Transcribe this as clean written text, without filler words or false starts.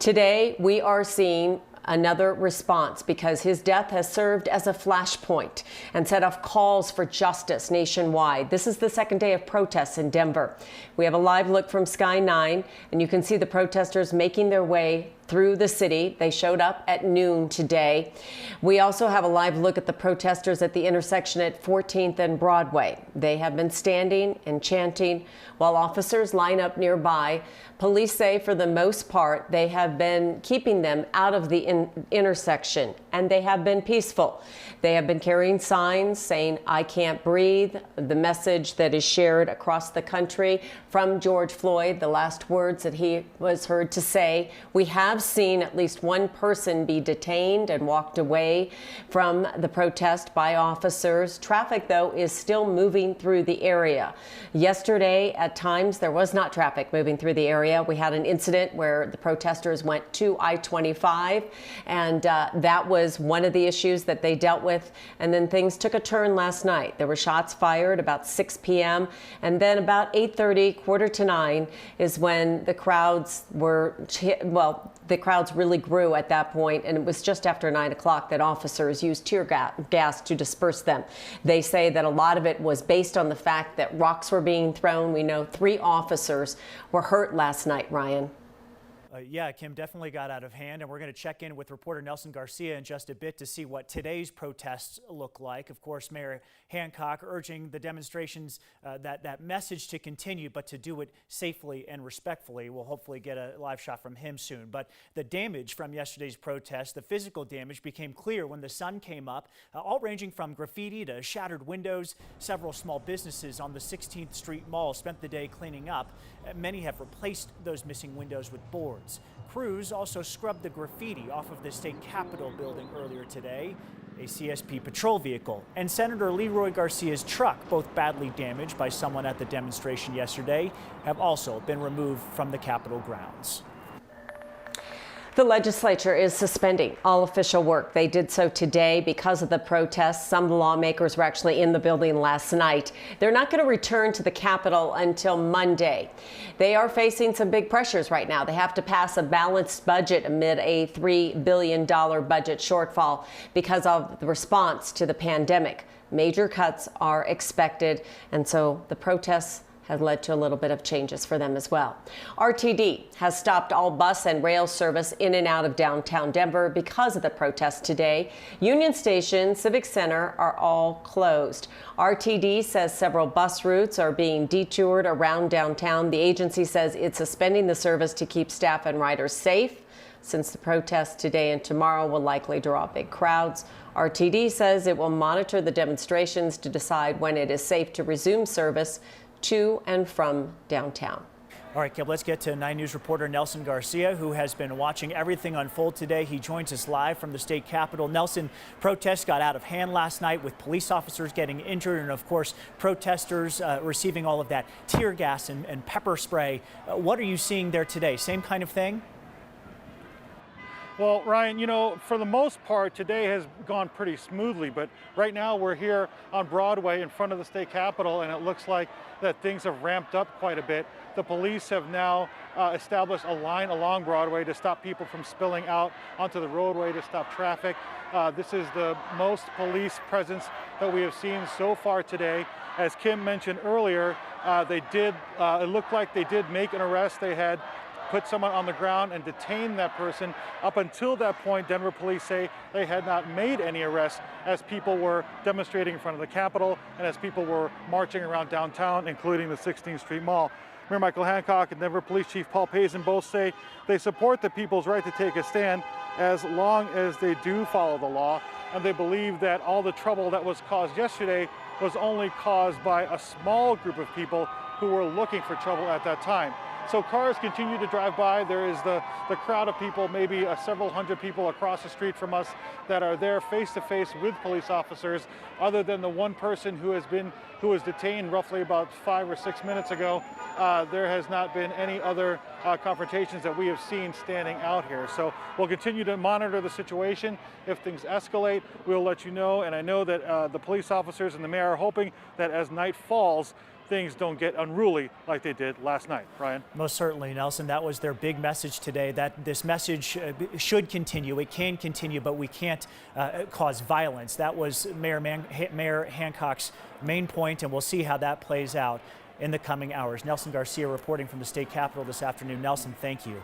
Today, we are seeing another response because his death has served as a flashpoint and set off calls for justice nationwide. This is the second day of protests in Denver. We have a live look from Sky 9, and you can see the protesters making their way through the city. They showed up at noon today. We also have a live look at the protesters at the intersection at 14th and Broadway. They have been standing and chanting while officers line up nearby. Police say for the most part, they have been keeping them out of the intersection, and they have been peaceful. They have been carrying signs saying, "I can't breathe," the message that is shared across the country from George Floyd, the last words that he was heard to say. We have seen at least one person be detained and walked away from the protest by officers. Traffic, though, is still moving through the area. Yesterday, at times, there was not traffic moving through the area. We had an incident where the protesters went to I-25, and that was one of the issues that they dealt with. And then things took a turn last night. There were shots fired about 6 p.m. and then about 8:30, quarter to 9 is when the crowds were the crowds really grew at that point, and it was just after 9 o'clock that officers used tear gas to disperse them. They say that a lot of it was based on the fact that rocks were being thrown. We know 3 officers were hurt last night, Ryan. Yeah, Kim, definitely got out of hand, and we're going to check in with reporter Nelson Garcia in just a bit to see what today's protests look like. Of course, Mayor Hancock urging the demonstrations, that message to continue, but to do it safely and respectfully. We'll hopefully get a live shot from him soon. But the damage from yesterday's protest, the physical damage, became clear when the sun came up, all ranging from graffiti to shattered windows. Several small businesses on the 16th Street Mall spent the day cleaning up. Many have replaced those missing windows with boards. Crews also scrubbed the graffiti off of the state capitol building earlier today. A CSP patrol vehicle and Senator Leroy Garcia's truck, both badly damaged by someone at the demonstration yesterday, have also been removed from the Capitol grounds. The legislature is suspending all official work. They did so today because of the protests. Some lawmakers were actually in the building last night. They're not going to return to the Capitol until Monday. They are facing some big pressures right now. They have to pass a balanced budget amid a $3 billion budget shortfall because of the response to the pandemic. Major cuts are expected, and so the protests has led to a little bit of changes for them as well. RTD has stopped all bus and rail service in and out of downtown Denver because of the protests today. Union Station, Civic Center are all closed. RTD says several bus routes are being detoured around downtown. The agency says it's suspending the service to keep staff and riders safe, since the protests today and tomorrow will likely draw big crowds. RTD says it will monitor the demonstrations to decide when it is safe to resume service to and from downtown. All right, Kim, let's get to 9 News reporter Nelson Garcia, who has been watching everything unfold today. He joins us live from the state capitol. Nelson, protests got out of hand last night with police officers getting injured and, of course, protesters receiving all of that tear gas and pepper spray. What are you seeing there today? Same kind of thing? Well, Ryan, you know, for the most part, today has gone pretty smoothly, but right now we're here on Broadway in front of the state capitol, and it looks like that things have ramped up quite a bit. The police have now established a line along Broadway to stop people from spilling out onto the roadway, to stop traffic. This is the most police presence that we have seen so far today. As Kim mentioned earlier, it looked like they did make an arrest. They had put someone on the ground and detain that person. Up until that point, Denver police say they had not made any arrests as people were demonstrating in front of the Capitol and as people were marching around downtown, including the 16th Street Mall. Mayor Michael Hancock and Denver Police Chief Paul Pazin both say they support the people's right to take a stand as long as they do follow the law, and they believe that all the trouble that was caused yesterday was only caused by a small group of people who were looking for trouble at that time. So cars continue to drive by. There is the crowd of people, maybe several hundred people across the street from us, that are there face to face with police officers. Other than the one person who was detained roughly about 5 or 6 minutes ago, there has not been any other confrontations that we have seen standing out here. So we'll continue to monitor the situation. If things escalate, we'll let you know. And I know that the police officers and the mayor are hoping that as night falls, things don't get unruly like they did last night. Ryan? Most certainly, Nelson. That was their big message today, that this message should continue. It can continue, but we can't cause violence. That was Mayor Hancock's main point, and we'll see how that plays out in the coming hours. Nelson Garcia reporting from the state capitol this afternoon. Nelson, thank you.